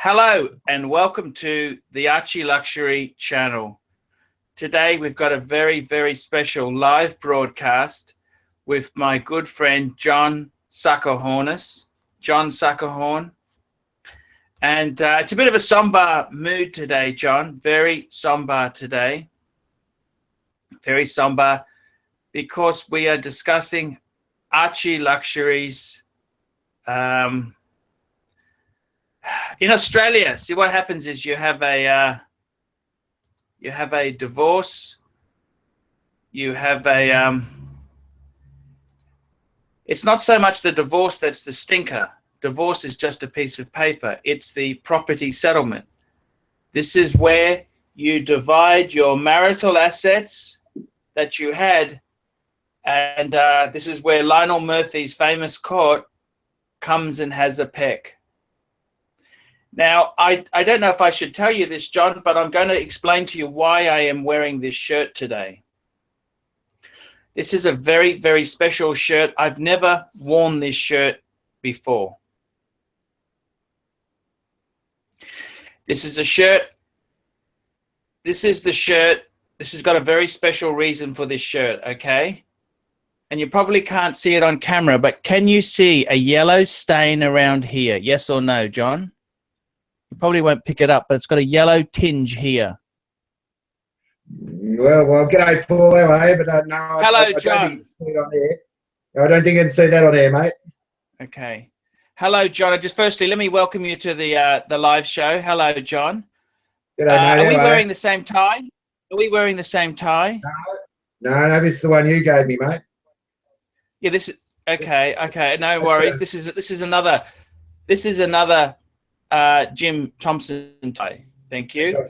Hello and welcome to the ArchieLuxury channel. Today we've got a very, very special live broadcast with my good friend John Suckerhorn. And it's a bit of a somber mood today, John. Very somber today. Very somber because we are discussing ArchieLuxury's in Australia. See, what happens is you have a divorce. You have a it's not so much the divorce that's the stinker. Divorce is just a piece of paper. It's the property settlement. This is where you divide your marital assets that you had, and this is where Lionel Murphy's famous court comes and has a peck. Now, I don't know if I should tell you this, John, but I'm going to explain to you why I am wearing this shirt today. This is a very, very special shirt. I've never worn this shirt before. This is a shirt. This is the shirt. This has got a very special reason for this shirt, okay? And you probably can't see it on camera, but can you see a yellow stain around here? Yes or no, John? You probably won't pick it up, but it's got a yellow tinge here. Well, g'day, Paul. How are you? But no, hello, John. I don't think you can see that on air, mate. Okay. Hello, John. Firstly, let me welcome you to the live show. Hello, John. G'day, mate. Are we wearing the same tie? Are we wearing the same tie? No, this is the one you gave me, mate. Yeah, this is okay. Okay, no worries. This is another Jim Thompson tie. Thank you.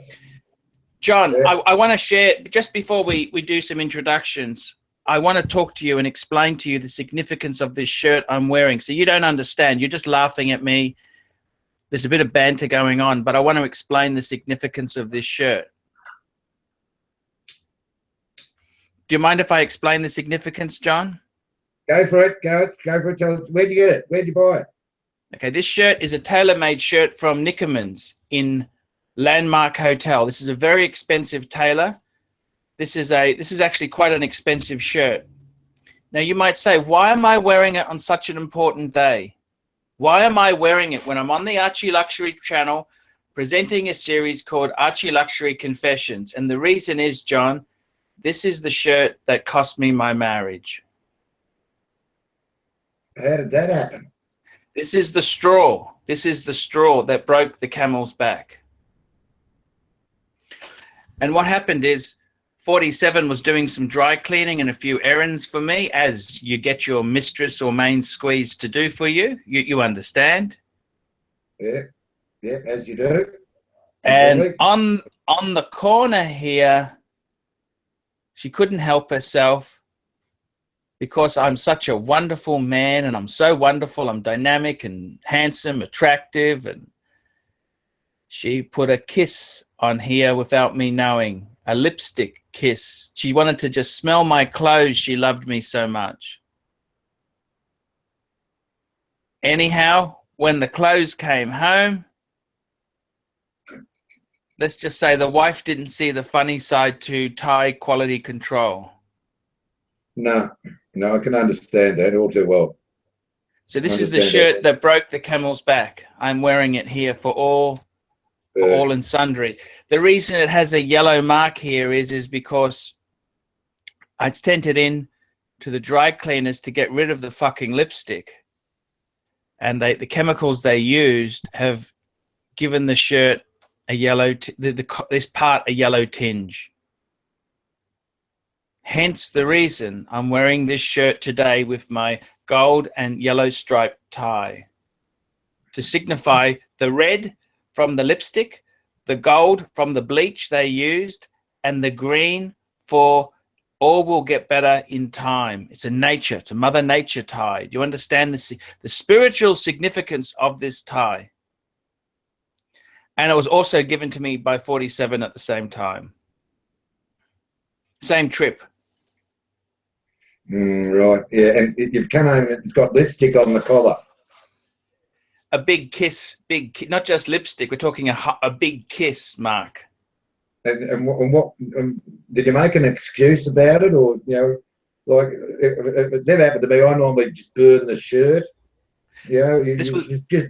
John, yeah. I want to share, just before we do some introductions, I want to talk to you and explain to you the significance of this shirt I'm wearing. So you don't understand. You're just laughing at me. There's a bit of banter going on, but I want to explain the significance of this shirt. Do you mind if I explain the significance, John? Go for it. Go for it. Tell us, where'd you get it? Where'd you buy it? Okay, this shirt is a tailor-made shirt from Nickerman's in Landmark Hotel. This is a very expensive tailor. This is actually quite an expensive shirt. Now you might say, why am I wearing it on such an important day? Why am I wearing it when I'm on the ArchieLuxury channel presenting a series called ArchieLuxury Confessions? And the reason is, John, this is the shirt that cost me my marriage. How did that happen? This is the straw. This is the straw that broke the camel's back. And what happened is 47 was doing some dry cleaning and a few errands for me, as you get your mistress or main squeeze to do for you. You understand? Yeah, as you do. And on the corner here, she couldn't help herself because I'm such a wonderful man and I'm so wonderful. I'm dynamic and handsome, attractive. And she put a kiss on here without me knowing, a lipstick kiss. She wanted to just smell my clothes. She loved me so much. Anyhow, when the clothes came home, let's just say the wife didn't see the funny side to tie quality control. No, I can understand that all too well. So this is the shirt that broke the camel's back. I'm wearing it here for all and sundry. The reason it has a yellow mark here is because I sent it in to the dry cleaners to get rid of the fucking lipstick. And the chemicals they used have given the shirt a yellow, this part a yellow tinge. Hence the reason I'm wearing this shirt today with my gold and yellow striped tie to signify the red from the lipstick, the gold from the bleach they used, and the green for all will get better in time. It's a Mother Nature tie. Do you understand the spiritual significance of this tie? And it was also given to me by 47 at the same time. Same trip. Right, yeah, and you've come home and it's got lipstick on the collar. a big kiss, not just lipstick. We're talking a big kiss, Mark. And what did you make an excuse about it, or like if it's never happened to me? I normally just burn the shirt. You just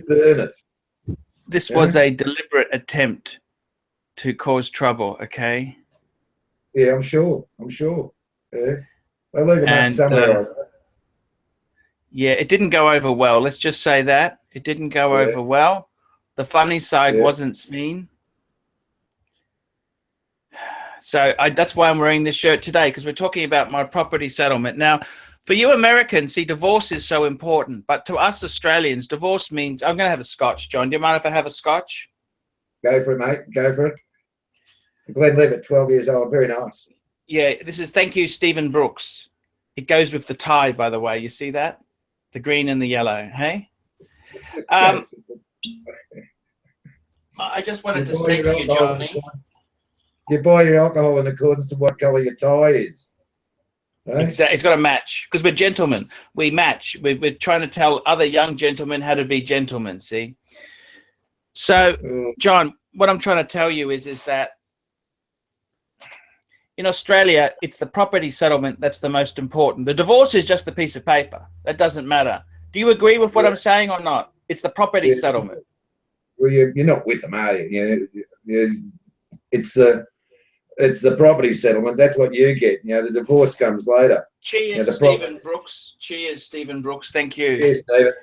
burn it. This was a deliberate attempt to cause trouble. Okay. Yeah, I'm sure. Yeah, they leave a mark somewhere. Yeah, it didn't go over well. Let's just say that it didn't go over well. The funny side wasn't seen. So that's why I'm wearing this shirt today, because we're talking about my property settlement. Now, for you Americans, see, divorce is so important. But to us Australians, divorce means... I'm going to have a scotch, John. Do you mind if I have a scotch? Go for it, mate. Go for it. Glenlivet, 12 years old. Very nice. Yeah, this is Thank You, Stephen Brooks. It goes with the tie, by the way. You see that? The green and the yellow, hey? I just wanted to say to you, Johnny... You buy your alcohol in accordance to what colour your tie is. Eh? Exactly. It's got to match, because we're gentlemen. We match. We're trying to tell other young gentlemen how to be gentlemen, see? So, John, what I'm trying to tell you is that in Australia, it's the property settlement that's the most important. The divorce is just a piece of paper. That doesn't matter. Do you agree with what I'm saying or not? It's the property settlement. Well, you're not with them, are you? It's the property settlement. That's what you get. The divorce comes later. Cheers, Stephen Brooks. Cheers, Stephen Brooks. Thank you. Cheers, David.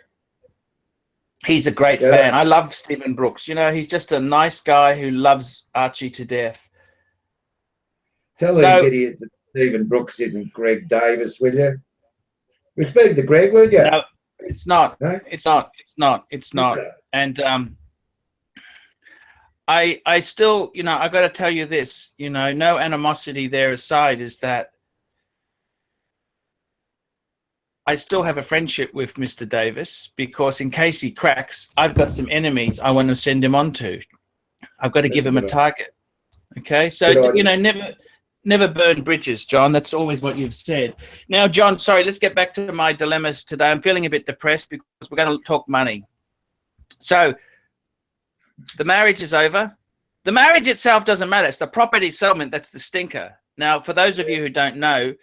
He's a great fan. I love Stephen Brooks. He's just a nice guy who loves Archie to death. Tell these idiots that Stephen Brooks isn't Greg Davis, will you? We're speaking to Greg, weren't you? No, it's not. No? It's not. And I still, I got to tell you this, no animosity there aside, is that I still have a friendship with Mr. Davis, because in case he cracks, I've got some enemies I want to send him on to. I've got to give him a target. Okay. So, never burn bridges, John. That's always what you've said. Now, John, sorry, let's get back to my dilemmas today. I'm feeling a bit depressed because we're going to talk money. So, the marriage is over. The marriage itself doesn't matter. It's the property settlement that's the stinker. Now, for those of you who don't know,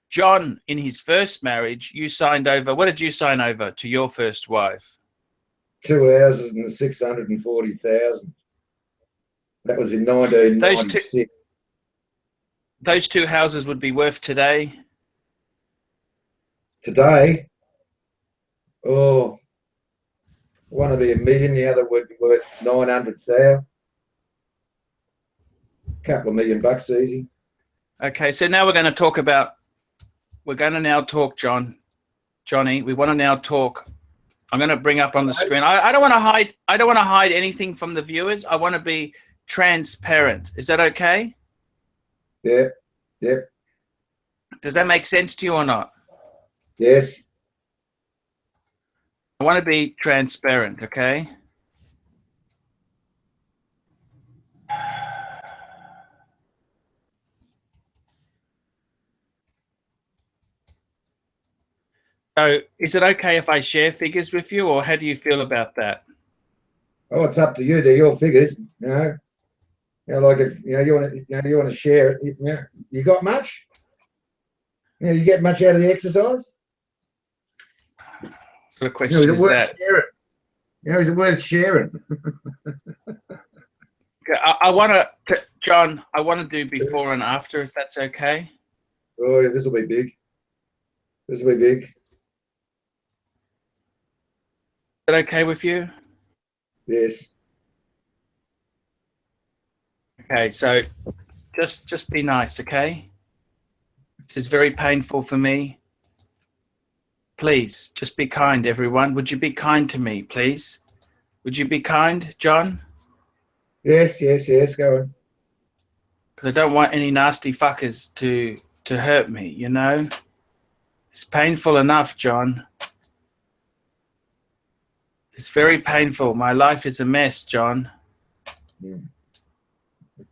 John, in his first marriage, you signed over. What did you sign over to your first wife? 2 houses and 640,000. That was in 1996. Those 2 houses would be worth today? Today? Oh, one would be $1 million, the other would be worth 900,000. Couple of $1 million easy. Okay, so now we're going to now talk, Johnny. We want to now talk. I'm going to bring up on the screen. I don't want to hide. I don't want to hide anything from the viewers. I want to be transparent. Is that okay? Yeah. Does that make sense to you or not? Yes. I want to be transparent, okay? So, is it okay if I share figures with you, or how do you feel about that? Oh, it's up to you. They're your figures, like if you want to share it. You got much? You get much out of the exercise? What a question is that? Is it worth sharing? I want to, John. I want to do before and after, if that's okay. Oh, yeah, this will be big. This will be big. Is that okay with you? Yes. Okay, so just be nice, okay? This is very painful for me. Please, just be kind, everyone. Would you be kind to me, please? Would you be kind, John? Yes, go on. Because I don't want any nasty fuckers to hurt me, It's painful enough, John. It's very painful. My life is a mess, John. Mm.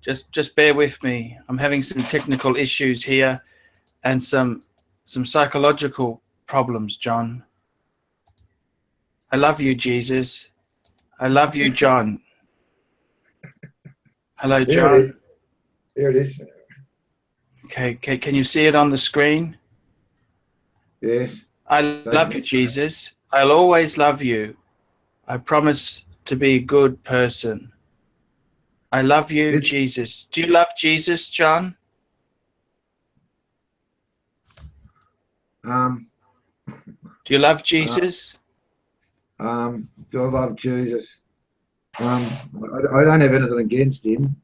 Just bear with me. I'm having some technical issues here and some psychological problems, John. I love you, Jesus. I love you, John. Hello, John. Here it is. Okay, can you see it on the screen? Yes. I love you, Jesus. I'll always love you. I promise to be a good person. I love you, Jesus. Do you love Jesus, John? Do you love Jesus? Do I love Jesus? I don't have anything against him.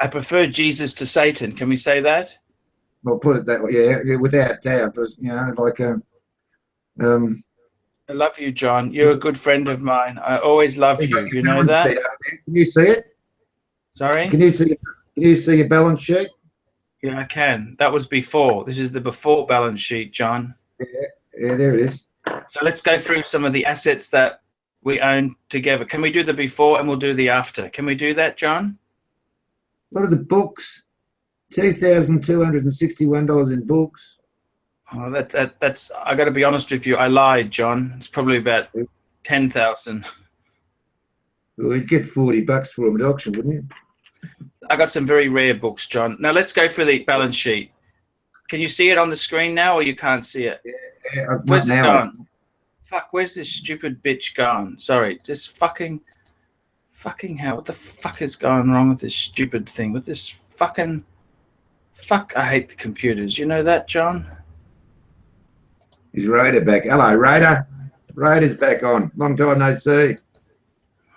I prefer Jesus to Satan. Can we say that? Well, put it that way, yeah, without doubt. You know, like I love you, John. You're a good friend of mine. I always love you. You know that? Can you see it? Sorry? Can you see your balance sheet? Yeah, I can. That was before. This is the before balance sheet, John. Yeah, there it is. So let's go through some of the assets that we own together. Can we do the before and we'll do the after? Can we do that, John? What are the books? $2,261 in books. Oh, that's. I got to be honest with you. I lied, John. It's probably about 10,000. Well, you'd get $40 for them at auction, wouldn't you? I got some very rare books, John. Now let's go for the balance sheet. Can you see it on the screen now, or you can't see it? Yeah, where's it gone? Fuck, where's this stupid bitch gone? Sorry, just fucking hell. What the fuck is going wrong with this stupid thing? With this fucking fuck, I hate the computers. You know that, John? Is Raider back? Hello, Raider. Raider's back on. Long time no see.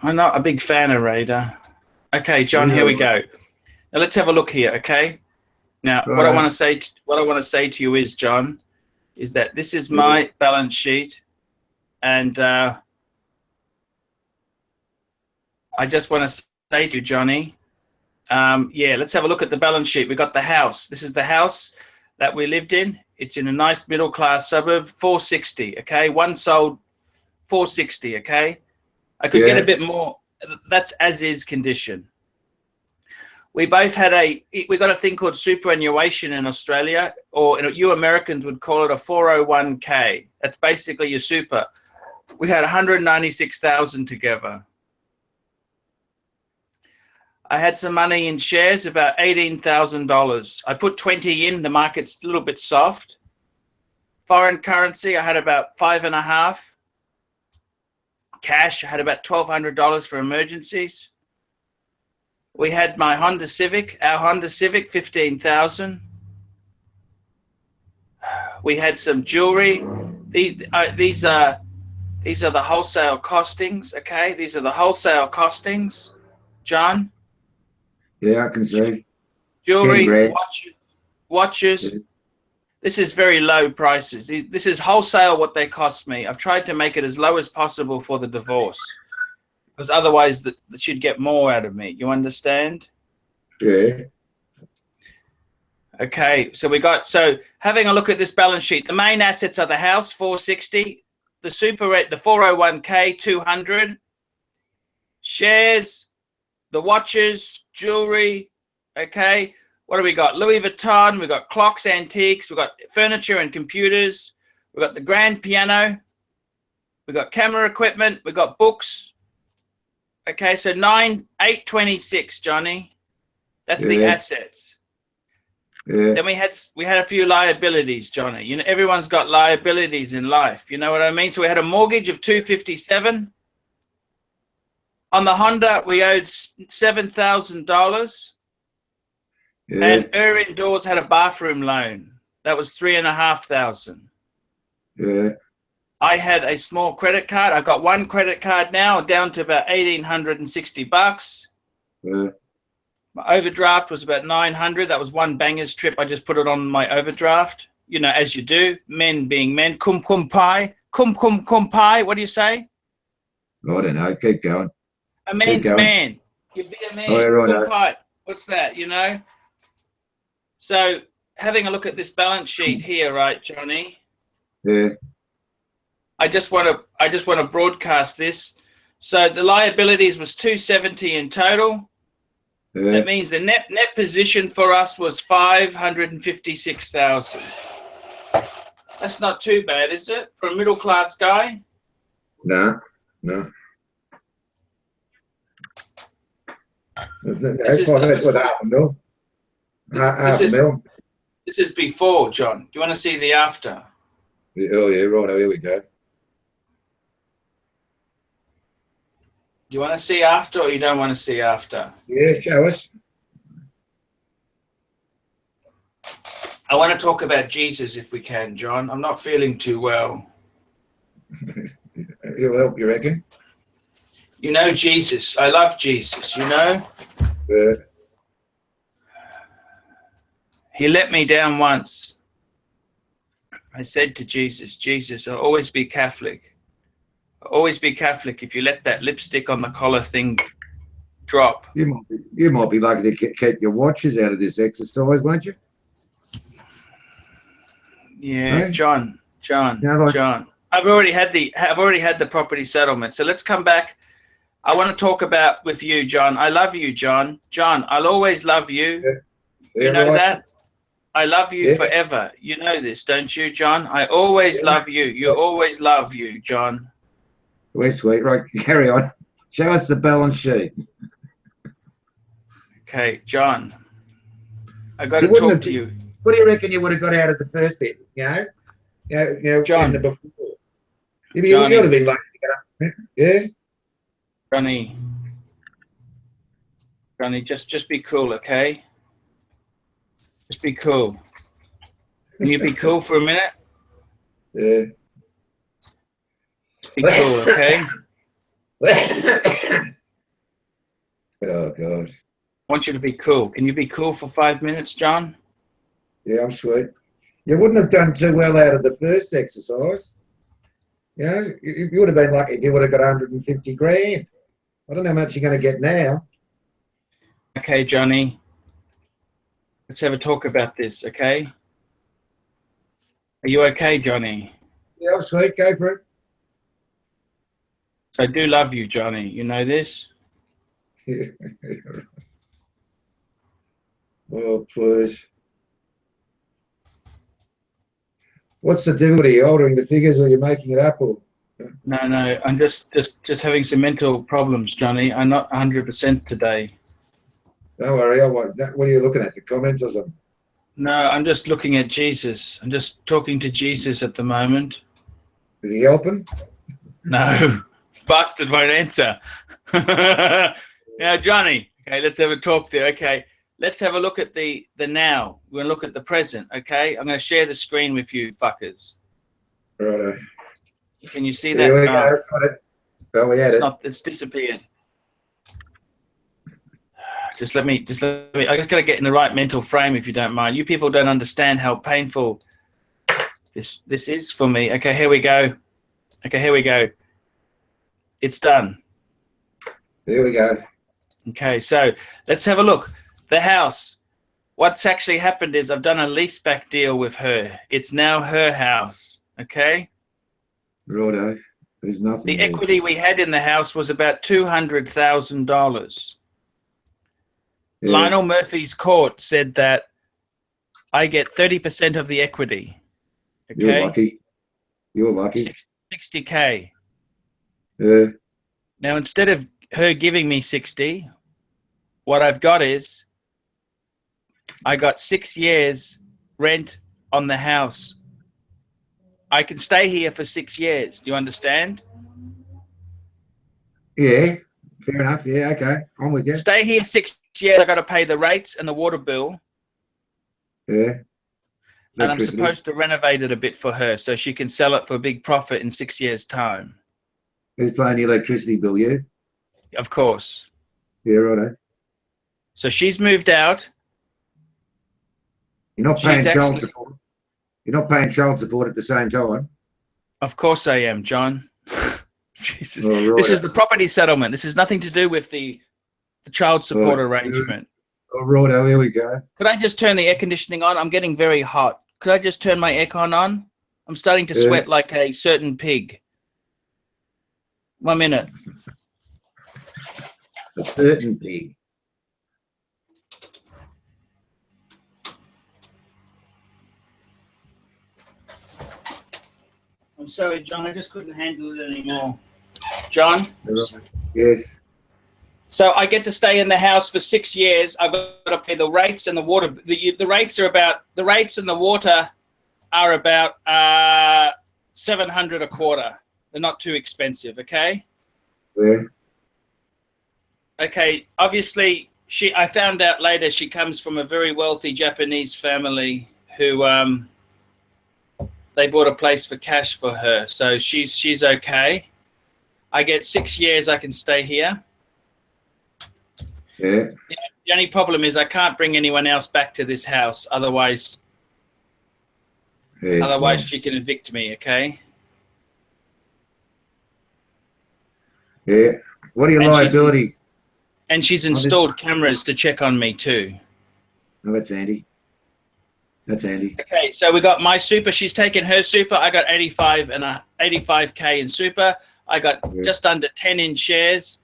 I'm not a big fan of Raider. Okay, John, here we go. Now let's have a look here, okay? Now, what I want to say to you is, John, is that this is my balance sheet, and I just want to say to you, Johnny, yeah, let's have a look at the balance sheet. We got the house. This is the house that we lived in. It's in a nice middle-class suburb, 460, okay? One sold, 460, okay? I could get a bit more. That's as-is condition. We both had we got a thing called superannuation in Australia, or you Americans would call it a 401k. That's basically your super. We had 196,000 together. I had some money in shares, about $18,000. I put 20 in. The market's a little bit soft. Foreign currency, I had about 5.5. Cash, I had about $1,200 for emergencies. We had my Honda Civic, our Honda Civic, 15,000. We had some jewelry. These are the wholesale costings, okay? These are the wholesale costings, John. Yeah, I can see. Jewelry, watches. Yeah. This is very low prices. This is wholesale what they cost me. I've tried to make it as low as possible for the divorce, because otherwise she'd get more out of me. You understand? Yeah. Okay, so having a look at this balance sheet, the main assets are the house, 460, the the 401k, 200, shares, the watches, jewelry, okay. What do we got? Louis Vuitton, we got clocks, antiques, we got furniture and computers, we got the grand piano, we got camera equipment, we got books. Okay, so 826, Johnny. That's the assets. Yeah. Then we had a few liabilities, Johnny. You know, everyone's got liabilities in life. You know what I mean? So we had a mortgage of $257. On the Honda, we owed $7,000. Yeah. And Erin Doors had a bathroom loan. That was $3,500. Yeah. I had a small credit card. I got one credit card now, down to about $1,860. Yeah. My overdraft was about $900. That was one banger's trip. I just put it on my overdraft. You know, as you do, men being men. Kum kum pie. Kum kum kum pie. What do you say? I don't know. Keep going. A man's man. You be a man. Oh, yeah, kum pie. What's that? You know. So having a look at this balance sheet here, right, Johnny? Yeah. I just want to broadcast this. So the liabilities was $270 in total. Yeah. That means the net position for us was $556,000. That's not too bad, is it, for a middle class guy? No, no. This is That's what half a mil. Half a mil. This is before, John. Do you want to see the after? Oh yeah, right. Here we go. Do you want to see after, or you don't want to see after? Yeah, show us. I want to talk about Jesus if we can, John. I'm not feeling too well. He'll help, you reckon? You know Jesus. I love Jesus, you know? Yeah. He let me down once. I said to Jesus, Jesus, I'll always be Catholic. I'll always be Catholic if you let that lipstick on the collar thing drop. You might be lucky to keep your watches out of this exercise, won't you? Yeah, Hey? John. I've already had the property settlement. So let's come back. I want to talk about with you, John. I love you, John. John, I'll always love you. Yeah. You know that? I love you forever. You know this, don't you, John? I always love you. You always love you, John. We're sweet. Right, carry on. Show us the balance sheet. Okay, John. I got to talk to you. What do you reckon you would have got out of the first bit? You know, John. in the before. You would have been lucky to get up. Yeah. Johnny, just be cool, okay? Just be cool. Can you be cool for a minute? Yeah. Just be cool, okay? Oh, God. I want you to be cool. Can you be cool for 5 minutes, John? Yeah, I'm sweet. You wouldn't have done too well out of the first exercise. You know, you would have been lucky if you would have got 150 grand. I don't know how much you're going to get now. Okay, Johnny. Let's have a talk about this, okay? Are you okay, Johnny? Yeah, I'm sweet. Go for it. So I do love you, Johnny. You know this? Oh, please. What's the deal? Are you altering the figures or are you making it up? Or? No, I'm just having some mental problems, Johnny. I'm not 100% today. Don't worry. What are you looking at? The comments or something? No, I'm just looking at Jesus. I'm just talking to Jesus at the moment. Is he helping? No, bastard won't answer. Now, Johnny, okay, let's have a talk there. Okay, let's have a look at the now. We're going to look at the present, okay? I'm going to share the screen with you, fuckers. Right. Can you see that? Here we go. Oh, we had it. It's disappeared. Just let me. I just got to get in the right mental frame, if you don't mind. You people don't understand how painful this is for me. Okay, here we go. It's done. Here we go. Okay, so let's have a look. The house. What's actually happened is I've done a leaseback deal with her. It's now her house. Okay. Righto. There's nothing. The equity we had in the house was about $200,000. Yeah. Lionel Murphy's court said that I get 30% of the equity. Okay? You're lucky. 60K. Yeah. Now, instead of her giving me 60, what I've got is I got 6 years rent on the house. I can stay here for 6 years. Do you understand? Yeah. Fair enough. Yeah, okay. I'm with you. Stay here 6 years. I got to pay the rates and the water bill. Yeah. And I'm supposed to renovate it a bit for her so she can sell it for a big profit in 6 years' time. Who's paying the electricity bill? You? Of course. Yeah, righto. So she's moved out. You're not paying child support. You're not paying child support at the same time. Of course I am, John. Jesus. Oh, this is the property settlement. This has nothing to do with the child support arrangement. Oh, righto, here we go. Could I just turn the air conditioning on? I'm getting very hot. Could I just turn my aircon on? I'm starting to sweat like a certain pig. 1 minute. A certain pig. I'm sorry, John. I just couldn't handle it anymore. John. Yes. So I get to stay in the house for 6 years. I've got to pay the rates and the water. The rates and the water are about 700 a quarter. They're not too expensive. Okay. Yeah. Okay. Obviously, I found out later she comes from a very wealthy Japanese family who they bought a place for cash for her. So she's okay. I get 6 years. I can stay here. Yeah. The only problem is I can't bring anyone else back to this house. Otherwise she can evict me, okay? Yeah. What are your liabilities? And she's installed cameras to check on me too. Oh, that's handy. That's handy. Okay, so we got my super. She's taken her super. I got 85K in super. I got just under 10 in shares.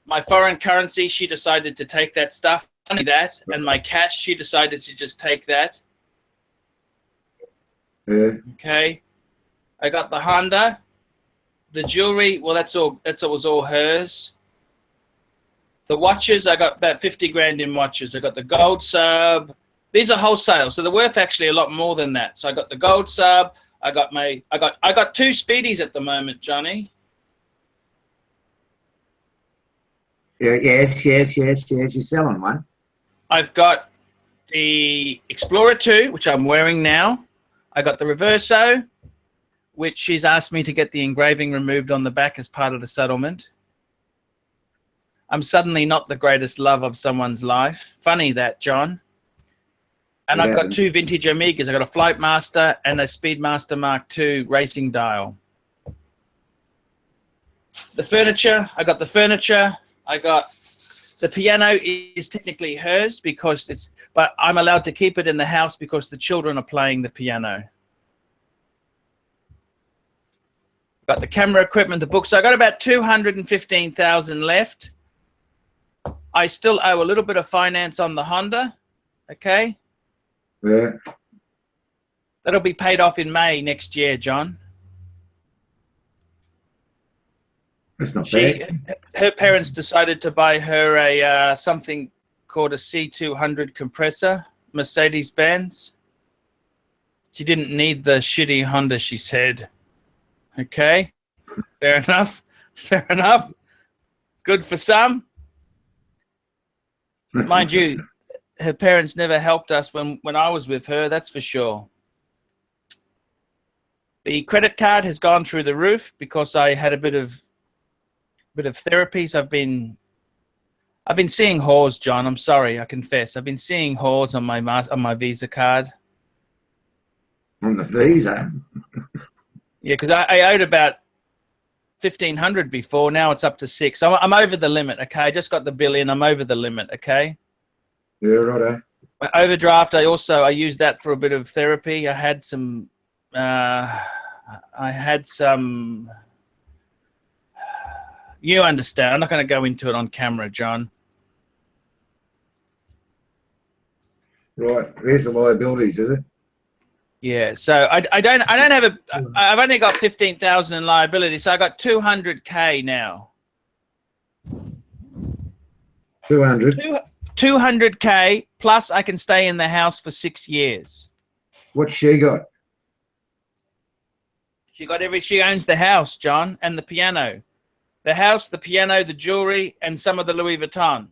My foreign currency, she decided to take that stuff. Only that, and my cash, she decided to just take that. Yeah. Okay. I got the Honda, the jewelry. Well, that was all hers. The watches, I got about 50 grand in watches. I got the gold sub. These are wholesale, so they're worth actually a lot more than that. So I got the gold sub. I got 2 Speedies at the moment, Johnny. Yeah, yes. You're selling one. I've got the Explorer 2, which I'm wearing now. I got the Reverso, which she's asked me to get the engraving removed on the back as part of the settlement. I'm suddenly not the greatest love of someone's life. Funny that, John. And I've got 2 vintage Omegas. I've got a Flightmaster and a Speedmaster Mark II racing dial. The furniture, I got the furniture. I got the piano is technically hers but I'm allowed to keep it in the house because the children are playing the piano. Got the camera equipment, the books. So I got about 215,000 left. I still owe a little bit of finance on the Honda. Okay. Yeah. That'll be paid off in May next year, John. That's not bad. Her parents decided to buy her a something called a C200 compressor, Mercedes-Benz. She didn't need the shitty Honda, she said. Okay, fair enough. Fair enough. It's good for some. Mind you, her parents never helped us when I was with her, that's for sure. The credit card has gone through the roof because I had a bit of therapies. I've been seeing whores, John. I'm sorry, I confess. I've been seeing whores on my Visa card. On the Visa? Yeah, because I owed about 1,500 before. Now it's up to 6. I'm over the limit. Okay, I just got the bill in. I'm over the limit. Okay. Yeah, righto. My overdraft. I used that for a bit of therapy. I had some. You understand. I'm not going to go into it on camera, John. Right. There's the liabilities, is it? Yeah. So I don't have I've only got 15,000 in liability. So I got 200K now. 200K plus I can stay in the house for 6 years. What's she got? She owns the house, John, and the piano. The house, the piano, the jewelry, and some of the Louis Vuitton.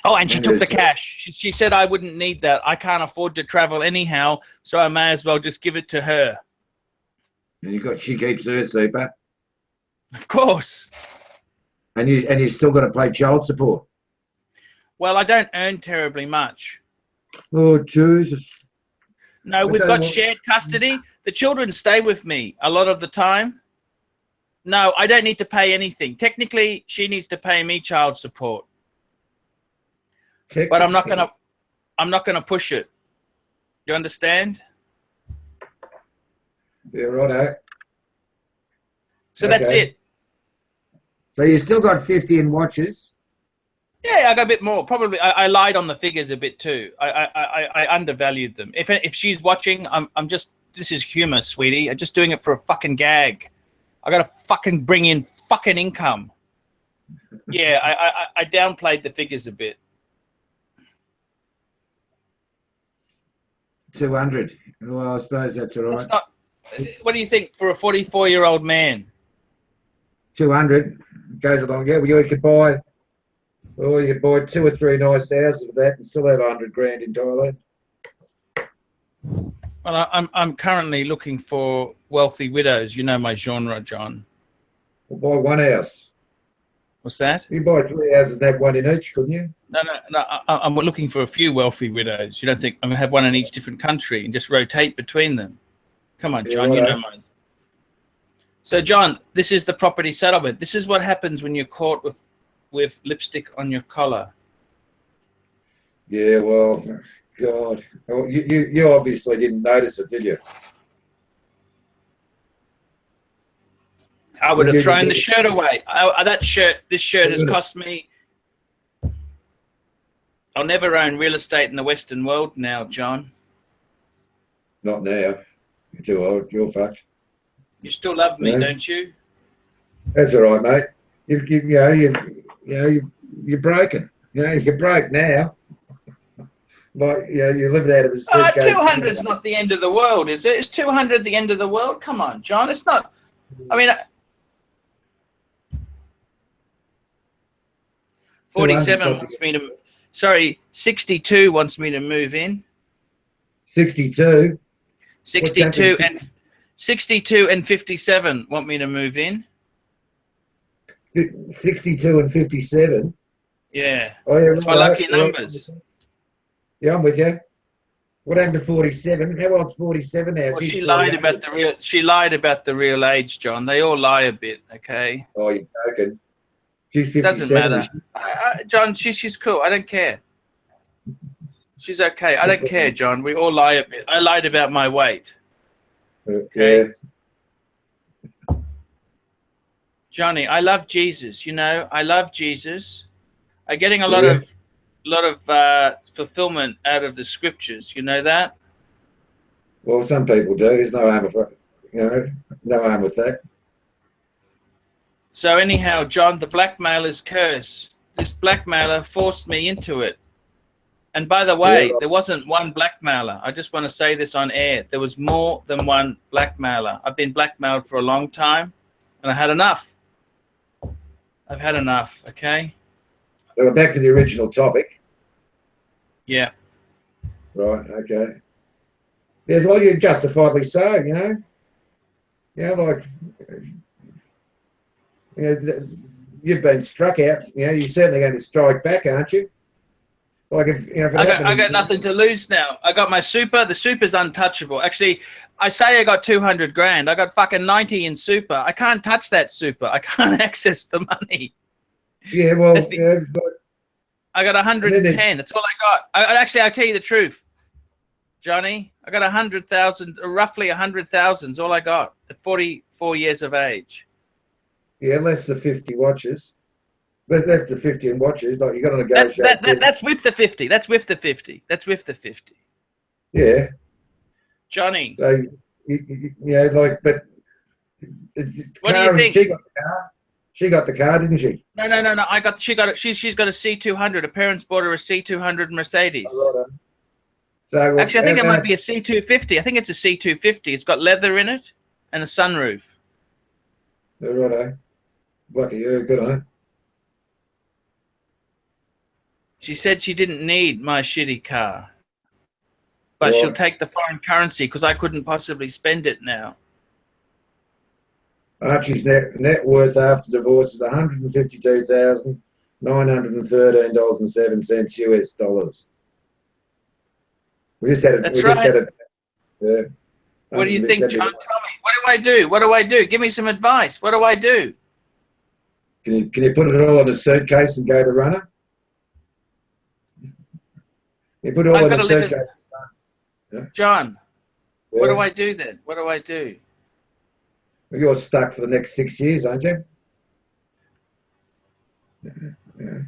Oh, and she took the cash. She said I wouldn't need that. I can't afford to travel anyhow, so I may as well just give it to her. And she keeps her super. Of course. And you still got to pay child support. Well, I don't earn terribly much. Oh, Jesus. No, we've got shared custody. The children stay with me a lot of the time. No, I don't need to pay anything. Technically, she needs to pay me child support. But I'm not gonna push it. You understand? Yeah, righto. So that's it. So you still got 50 in watches? Yeah, I got a bit more. Probably I lied on the figures a bit too. I undervalued them. If she's watching, I'm just this is humor, sweetie. I'm just doing it for a fucking gag. I gotta fucking bring in fucking income. Yeah, I downplayed the figures a bit. 200. Well, I suppose that's all right. It's not, what do you think for a 44-year-old man? 200 goes along. Yeah, well, you could buy 2 or 3 nice houses with that and still have 100 grand in Thailand. Well, I'm currently looking for wealthy widows. You know my genre, John. We'll buy one house. What's that? You buy 3 houses and have one in each, couldn't you? No. I'm looking for a few wealthy widows. You don't think I'm gonna have one in each different country and just rotate between them? Come on, John. Yeah, You know mine. So, John, this is the property settlement. This is what happens when you're caught with lipstick on your collar. Yeah, well, God, you obviously didn't notice it, did you? I would have thrown the shirt away. This shirt has cost me. I'll never own real estate in the Western world now, John. Not now. You're too old. You're fucked. You still love me, don't you? That's all right, mate. You're broken. You're broke now. Like, you lived out of a suitcase. 200's not the end of the world, is it? Is 200 the end of the world? Come on, John. It's not. I mean, 47 wants me to. Sorry, 62 wants me to move in. 62. 62 and 57 want me to move in. 62 and 57. Yeah. Oh, yeah, it's my lucky numbers. Yeah, I'm with you. What happened to 47? How old's 47 now? Well, she lied about the real age, John. They all lie a bit, okay? Oh, you're joking. She's 57. Doesn't matter. John, she's cool. I don't care. She's okay. I don't care, John. We all lie a bit. I lied about my weight. Okay? Yeah. Johnny, I love Jesus. I love Jesus. I'm getting a lot of fulfillment out of the scriptures. You know that? Well, some people do. There's no harm with no harm with that. So anyhow, John, the blackmailer's curse. This blackmailer forced me into it. And by the way, there wasn't one blackmailer. I just want to say this on air. There was more than one blackmailer. I've been blackmailed for a long time, and I had enough. I've had enough, okay? So back to the original topic. Yeah. Right, okay. Yes, well, you're justifiably so, you've been struck out. You're certainly going to strike back, aren't you? Like I got nothing to lose now. I got my super. The super's untouchable. Actually, I say I got 200 grand. I got fucking 90 in super. I can't touch that super. I can't access the money. Yeah, well, I got 110. That's all I got. Actually, I'll tell you the truth, Johnny. I got 100,000, roughly 100,000 is all I got at 44 years of age. Yeah, less than 50 watches. Less than 50 in watches. Like, you got to negotiate. That's with the 50. That's with the 50. That's with the 50. Yeah. Johnny. So, but. What do you think? She got the car. She got the car, didn't she? No. She got it. She's got a C200. Her parents bought her a C200 Mercedes. Oh, right. So, actually, I think it might be a C250. I think it's a C250. It's got leather in it and a sunroof. Righto. Lucky you. Good on it. She said she didn't need my shitty car, but she'll take the foreign currency because I couldn't possibly spend it now. Archie's net worth after divorce is $152,913.07 US dollars. We just had it. That's right. Yeah. What do you think, John? Tell me. What do I do? What do I do? Give me some advice. What do I do? Can you put it all in a suitcase and go the runner? You put it all in a suitcase. John, what do I do then? What do I do? Well, you're stuck for the next 6 years, aren't you? Yeah.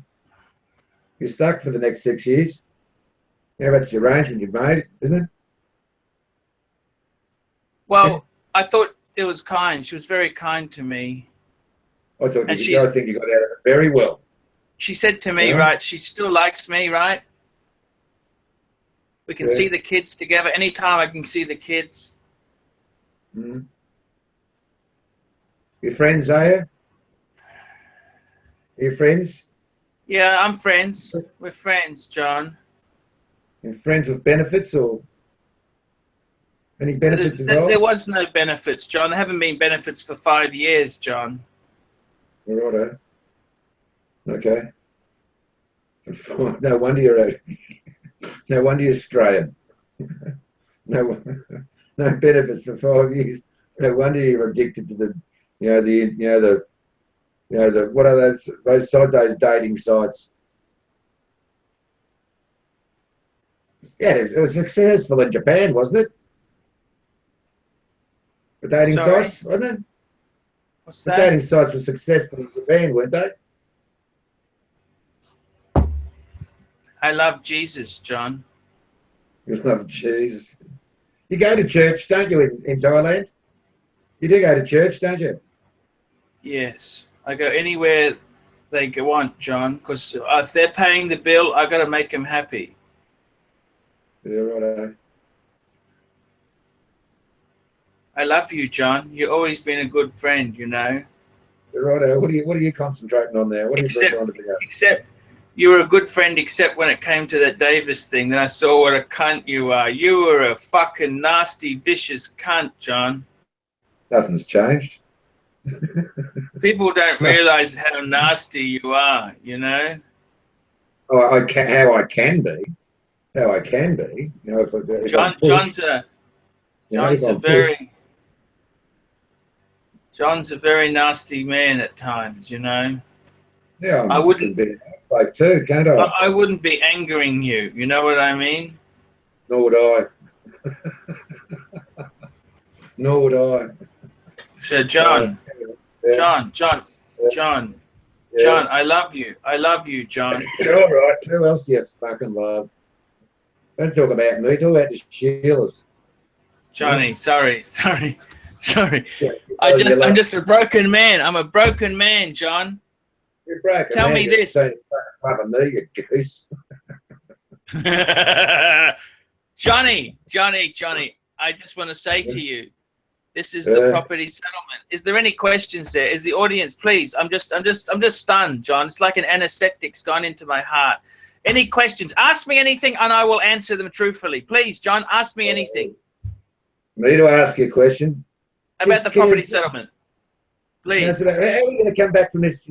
You're stuck for the next 6 years. That's the arrangement you've made, isn't it? Well, I thought it was kind. She was very kind to me. I think you got out of it very well. She said to me, right, she still likes me, right? We can see the kids together. Anytime I can see the kids. Mm. Your friends, are you? Are you friends? Yeah, I'm friends. We're friends, John. You're friends with benefits or any benefits involved? There was no benefits, John. There haven't been benefits for 5 years, John. Righto. Okay. No wonder you're no wonder you're Australian. No benefits for 5 years. No wonder you're addicted to the what are those sites, those dating sites? Yeah, it was successful in Japan, wasn't it? The dating sites, wasn't it? What's the that? dating sites were successful in Japan, weren't they? I love Jesus, John. You love Jesus. You go to church, don't you, in Thailand? You do go to church, don't you? Yes. I go anywhere they want, John, because if they're paying the bill, I got to make them happy. Yeah, right. I love you, John. You've always been a good friend, you know. Right. What are you concentrating on there? What are you trying to figure out? Except you were a good friend, except when it came to that Davis thing. Then I saw what a cunt you are. You were a fucking nasty, vicious cunt, John. Nothing's changed. People don't realize how nasty you are, you know. Oh, how I can be. You know, if John's a very nasty man at times, you know. Yeah, I wouldn't be like too, can't I? I wouldn't be angering you. You know what I mean? Nor would I. Nor would I. So John, John, I love you. I love you, John. All right. Who else do you fucking love? Don't talk about me. Talk about the Sheilas. Johnny, sorry. I'm just a broken man. I'm a broken man, John. You're broken. Tell me this. Don't fucking me, you goose. Johnny. I just want to say to you, this is the property settlement. Is there any questions there? Is the audience, please? I'm just stunned, John. It's like an anesthetic's gone into my heart. Any questions? Ask me anything and I will answer them truthfully. Please, John, ask me anything. Me to ask you a question? About the property settlement. Please. How are you going to come back from this,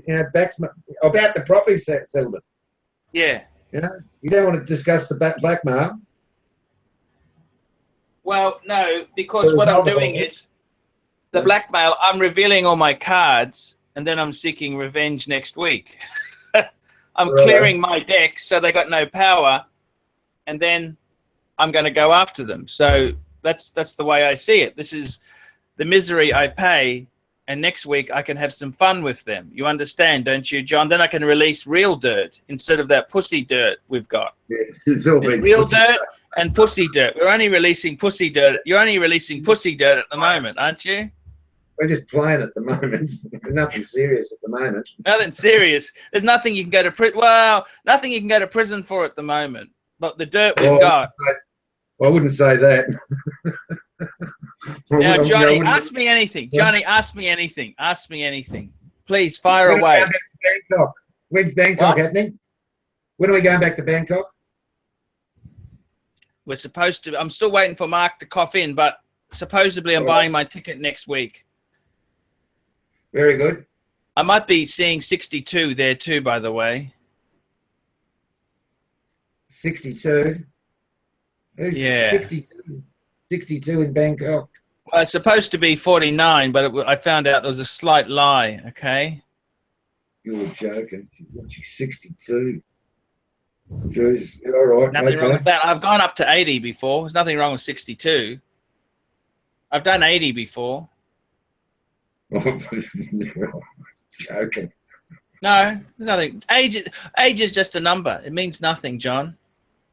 about the property settlement? Yeah. You know, you don't want to discuss the blackmail. Well, no, because what I'm doing is the blackmail. I'm revealing all my cards, and then I'm seeking revenge next week. I'm clearing my decks so they got no power, and then I'm going to go after them. So that's the way I see it. This is the misery I pay, and next week I can have some fun with them. You understand, don't you, John? Then I can release real dirt instead of that pussy dirt we've got. Yeah, it's real dirt and pussy dirt. We're only releasing pussy dirt. You're only releasing pussy dirt at the moment, aren't you? We're just playing at the moment. Nothing serious at the moment. Nothing serious. There's nothing you can go to prison. Well, nothing you can go to prison for at the moment. But the dirt we've got. I wouldn't say that. Now, Johnny, ask me anything. Johnny, ask me anything. Ask me anything. Please, fire away. Back to Bangkok. When's Bangkok happening? When are we going back to Bangkok? We're supposed to. I'm still waiting for Mark to cough in, but supposedly I'm buying my ticket next week. Very good. I might be seeing 62 there too, by the way. 62? Who's 62 in Bangkok? Well, it's supposed to be 49, but I found out there was a slight lie, okay? You're joking. She's 62. Jeez, all right. Nothing wrong with that. I've gone up to 80 before. There's nothing wrong with 62. I've done 80 before. Joking. No, nothing. Age is just a number. It means nothing, John.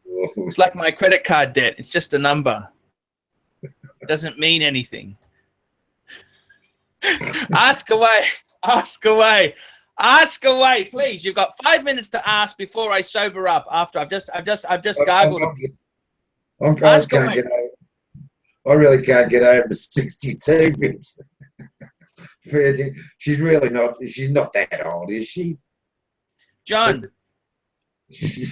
It's like my credit card debt. It's just a number. It doesn't mean anything. Ask away. Ask away. Ask away, please. You've got 5 minutes to ask before I sober up. After I've just gargled. I Ask can't away. get over. I really can't get over the 62 bits. She's really not. She's not that old, is she? John,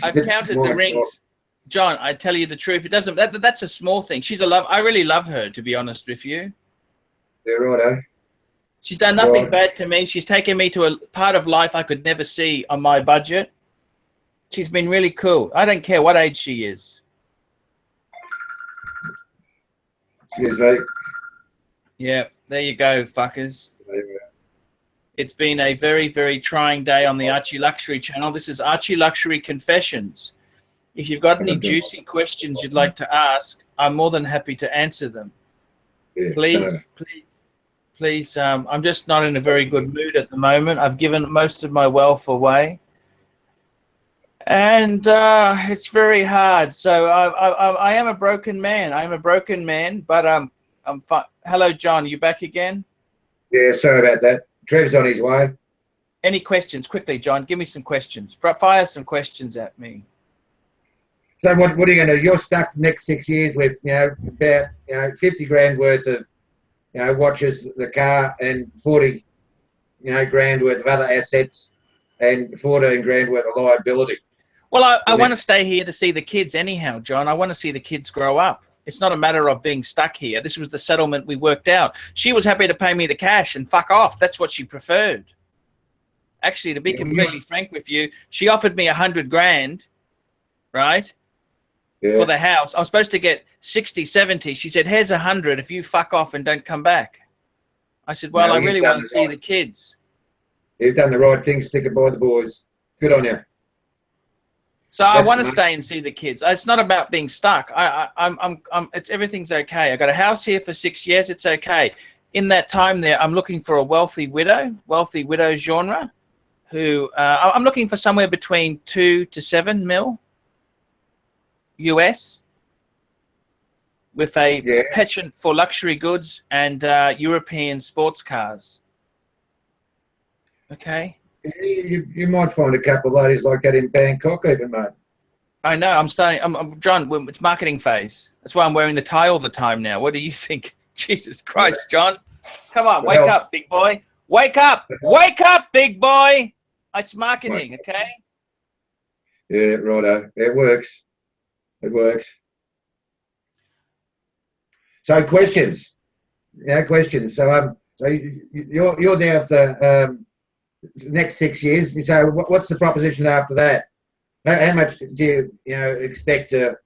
I've counted the rings. John, I tell you the truth. It doesn't. That's a small thing. She's a love. I really love her, to be honest with you. Yeah, righto. She's done nothing bad to me. She's taken me to a part of life I could never see on my budget. She's been really cool. I don't care what age she is. Excuse me. Yeah, there you go, fuckers. It's been a very, very trying day on the ArchieLuxury channel. This is ArchieLuxury Confessions. If you've got any juicy questions you'd like to ask, I'm more than happy to answer them. Yeah, please. I'm just not in a very good mood at the moment. I've given most of my wealth away, and it's very hard. So I am a broken man. I am a broken man, but I'm fine. Hello, John. You back again? Yeah, sorry about that. Trev's on his way. Any questions? Quickly, John. Give me some questions. Fire some questions at me. So what are you going to do? You're stuck for the next 6 years with, about, 50 grand worth of, watches, the car, and 40, grand worth of other assets, and 14 grand worth of liability. Well, I want to stay here to see the kids anyhow, John. I want to see the kids grow up. It's not a matter of being stuck here. This was the settlement we worked out. She was happy to pay me the cash and fuck off. That's what she preferred. Actually, to be completely frank with you, she offered me 100 grand, right? Yeah. For the house. I was supposed to get 60, 70. She said, here's 100 if you fuck off and don't come back. I said, well, I really want to see the kids. You've done the right thing, sticking by the boys. Good on you. So I want to stay and see the kids. It's not about being stuck. Everything's okay. I got a house here for 6 years. It's okay. In that time there, I'm looking for a wealthy widow genre, who I'm looking for somewhere between 2 to 7 mil US, with a penchant for luxury goods and European sports cars. Okay. You might find a couple of ladies like that in Bangkok even, mate. I know. I'm John, it's marketing phase. That's why I'm wearing the tie all the time now. What do you think? Jesus Christ, John. Come on, wake up, big boy. Wake up. Wake up, big boy. It's marketing, okay? Yeah, righto. It works. It works. So questions. Questions. So you're there for next 6 years. So what's the proposition after that? How much do you expect to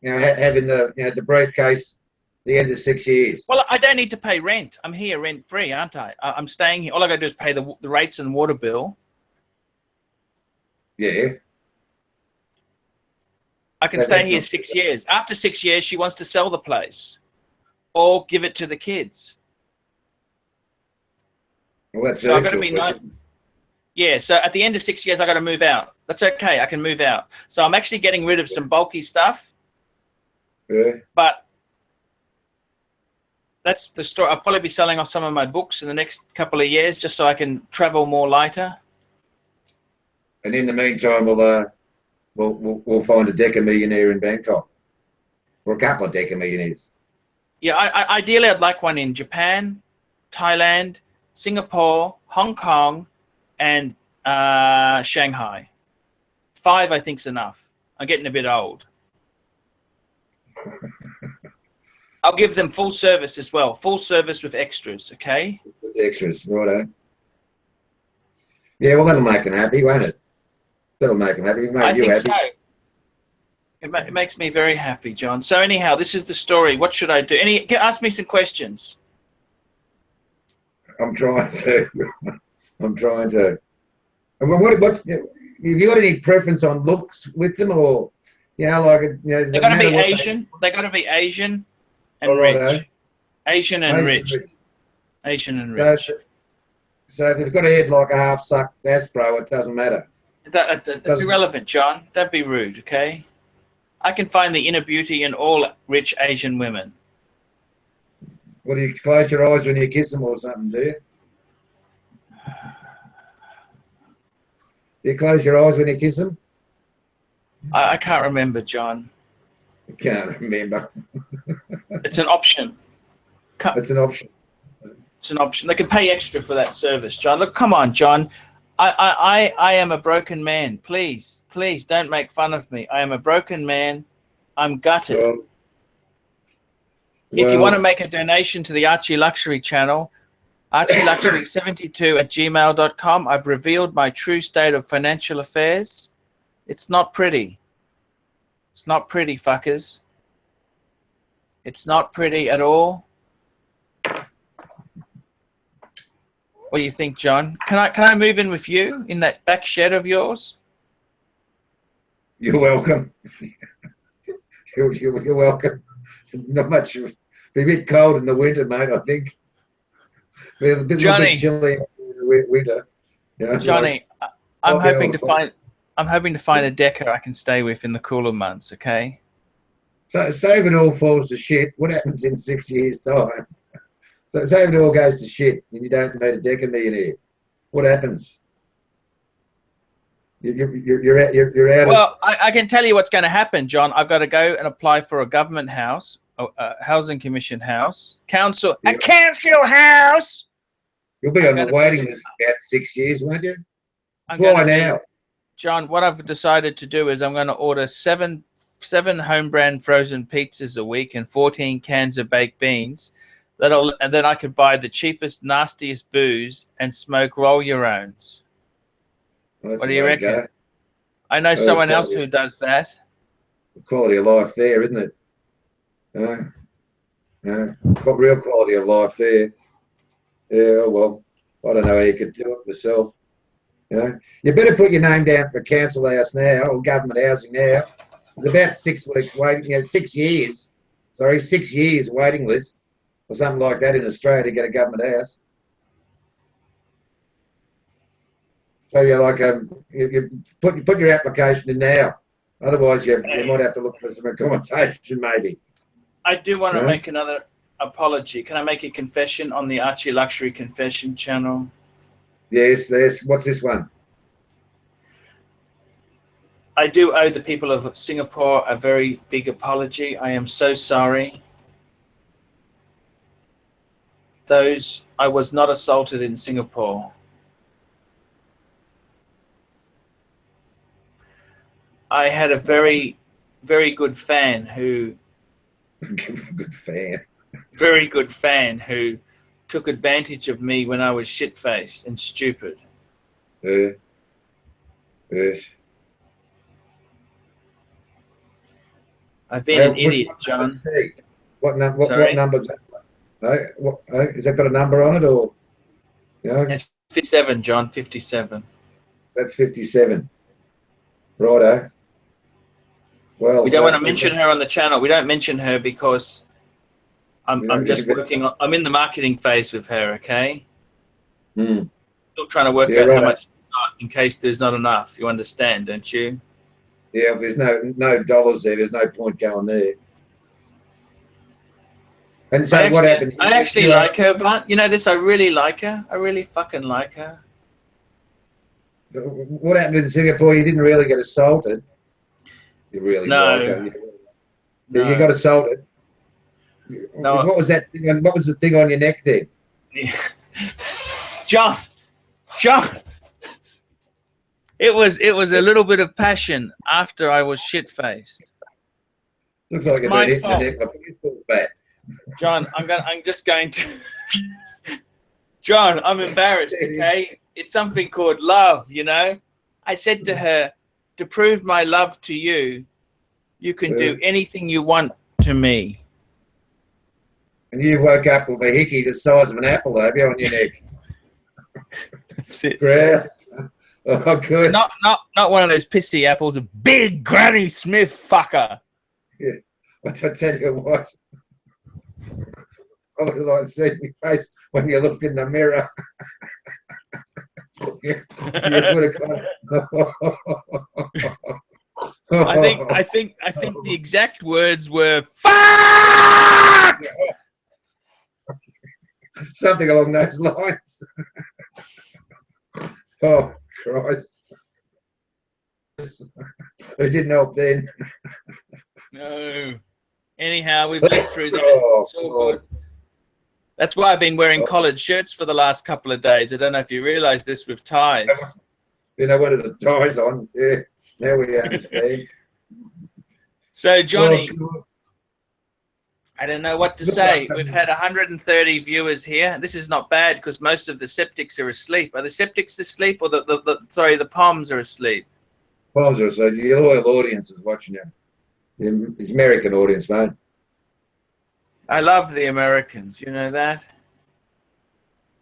have in the briefcase at the end of 6 years? Well, I don't need to pay rent. I'm here rent free, aren't I? I'm staying here. All I got to do is pay the rates and water bill. Yeah. I can stay here 6 years. After 6 years, she wants to sell the place or give it to the kids. Well, that's so I've got to be nice. Yeah, so at the end of 6 years, I got to move out. That's okay. I can move out. So I'm actually getting rid of some bulky stuff. Yeah. But that's the story. I'll probably be selling off some of my books in the next couple of years just so I can travel more lighter. And in the meantime, we'll find a deca millionaire in Bangkok, or a couple of deca millionaires. Yeah, ideally, I'd like one in Japan, Thailand, Singapore, Hong Kong, and Shanghai. 5, I think, is enough. I'm getting a bit old. I'll give them full service as well. Full service with extras, okay? With extras, righto. Yeah, well, that'll make them happy, won't it? That'll make them happy. I think so. It makes me very happy, John. So anyhow, this is the story. What should I do? Ask me some questions. I'm trying to. I'm trying to. What have you got any preference on looks with them, or they're going to be Asian. They're going to be Asian and rich. Asian and rich. Asian and rich. So if they've got a head like a half-sucked Aspro, it doesn't matter. That's irrelevant, John. Don't be rude, okay? I can find the inner beauty in all rich Asian women. What, do you close your eyes when you kiss them or something, do you? Do you close your eyes when you kiss them? I can't remember, John. I can't remember. It's an option. It's an option. It's an option. They can pay extra for that service, John. Look, come on, John. I am a broken man. Please, please don't make fun of me. I am a broken man. I'm gutted. Well, if you want to make a donation to the ArchieLuxury channel, ArchieLuxury72@gmail.com. I've revealed my true state of financial affairs. It's not pretty. It's not pretty, fuckers. It's not pretty at all. What do you think, John? Can I move in with you in that back shed of yours? You're welcome. You're welcome. Not much. It'll be a bit cold in the winter, mate. I think. Be a bit chilly in the winter. You know, Johnny, like, I'm hoping to find a decker I can stay with in the cooler months. Okay. So, say if it all falls to shit, what happens in 6 years' time? So, say if it all goes to shit and you don't meet a decker millionaire, what happens? You're out. Well, I can tell you what's going to happen, John. I've got to go and apply for a government house, a housing commission house, council, a council house. You'll be on the waiting list for about 6 years, won't you? Fly now. John, what I've decided to do is I'm going to order seven home brand frozen pizzas a week and 14 cans of baked beans. And then I could buy the cheapest, nastiest booze and smoke roll your owns. Well, what do you reckon? I know someone else who does that. The quality of life there, isn't it? Got real quality of life there. Yeah, well, I don't know how you could do it myself. You better put your name down for council house now or government housing now. There's about 6 weeks waiting, 6 years. Sorry, 6 years waiting list or something like that in Australia to get a government house. So you're like, you put your application in now. Otherwise, you might have to look for some accommodation, maybe. I do want to make another apology. Can I make a confession on the ArchieLuxury confession channel? Yes. What's this one? I do owe the people of Singapore a very big apology. I am so sorry. I was not assaulted in Singapore. I had a very, very good fan who very good fan who took advantage of me when I was shit-faced and stupid. Yes. I've been an idiot, John. What number is that? Has that got a number on it, or? It's 57, John. 57. That's 57. Righto. Well, we don't want to mention her on the channel. We don't mention her because I'm just working on. I'm in the marketing phase with her. Okay. Still trying to work out how much in case there's not enough. You understand, don't you? Yeah. If there's no dollars there, there's no point going there. And so what happened? I actually like her, but you know this. I really like her. I really fucking like her. What happened in Singapore? You didn't really get assaulted. You really like her. You got assaulted. No. What was that thing? What was the thing on your neck then? John. It was a little bit of passion after I was shit-faced. Looks like it's been hit in the neck. I think it's all bad. John, I'm just going to. John, I'm embarrassed. Okay, it's something called love. You know, I said to her, to prove my love to you, you can do anything you want to me. And you woke up with a hickey the size of an apple, have you, on your neck? That's it. Grass. Oh, good. Not one of those pissy apples. A big Granny Smith fucker. Yeah. I tell you what. I would like to see your face when you looked in the mirror. You would have gone. I think the exact words were "fuck." something along those lines. Oh, Christ. It didn't help then. No. Anyhow, we've lived through that. Oh, it's all good. That's why I've been wearing collared shirts for the last couple of days. I don't know if you realise this with ties. You know, what are the ties on? Yeah, now we understand. So, Johnny, Oh, I don't know what to say. We've had 130 viewers here. This is not bad because most of the septics are asleep. Are the septics asleep, or the palms are asleep? Palms are asleep. The loyal audience is watching you. The American audience, mate. I love the Americans. You know that?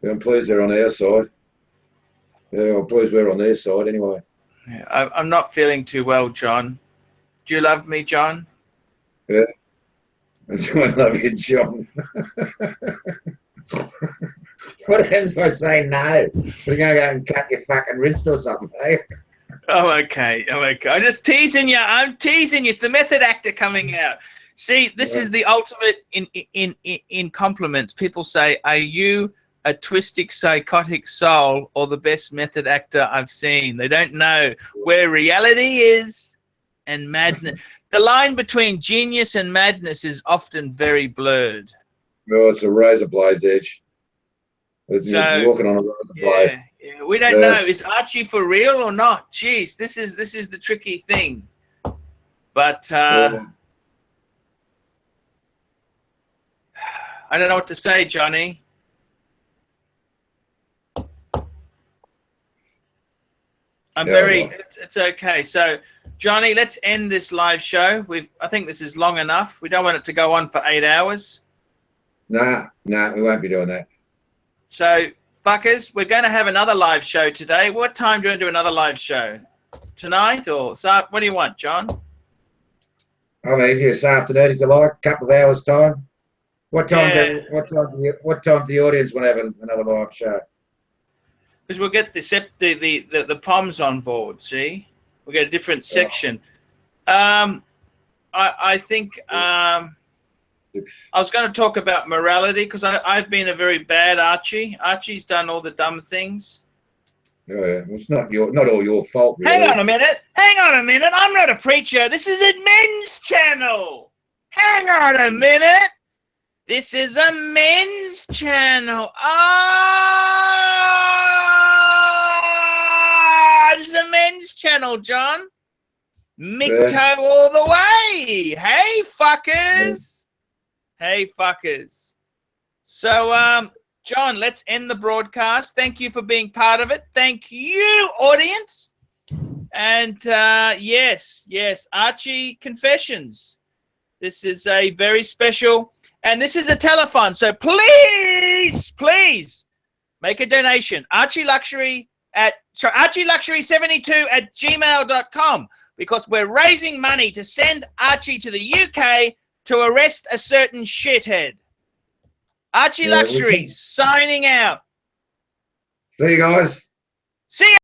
Yeah, I'm pleased they're on our side. Yeah, I'm pleased we're on their side anyway. Yeah, I'm not feeling too well, John. Do you love me, John? Yeah. I love you, John. What happens if I say no? We're going to go and cut your fucking wrist or something, eh? Oh, okay. Oh, okay. I'm just teasing you. I'm teasing you. It's the method actor coming out. See, this is the ultimate in compliments. People say, "Are you a twisted, psychotic soul or the best method actor I've seen?" They don't know where reality is and madness. The line between genius and madness is often very blurred. Oh, it's a razor blade's edge. So, you're walking on a razor blade. Yeah, we don't know. Is Archie for real or not? Jeez, this is the tricky thing. But I don't know what to say, Johnny. It's okay. So, Johnny, let's end this live show. I think this is long enough. We don't want it to go on for 8 hours. Nah, we won't be doing that. So, fuckers, we're going to have another live show today. What time do you want to do another live show? Tonight or what do you want, John? I'm easy this afternoon if you like. A couple of hours time. What time do the audience want to have another live show? Because we'll get the POMs on board. See, we'll get a different section. I think I was going to talk about morality because I've been a very bad Archie. Archie's done all the dumb things. Yeah, it's not all your fault, really. Hang on a minute. I'm not a preacher. This is a men's channel. Hang on a minute. This is a men's channel. It's a men's channel, John. MGTOW all the way. Hey, fuckers. Hey, fuckers. So, John, let's end the broadcast. Thank you for being part of it. Thank you, audience. And yes, Archie Confessions. This is a very special, and this is a telethon. So please make a donation. ArchieLuxury72@gmail.com, because we're raising money to send Archie to the UK to arrest a certain shithead. ArchieLuxury signing out. See you guys. See ya.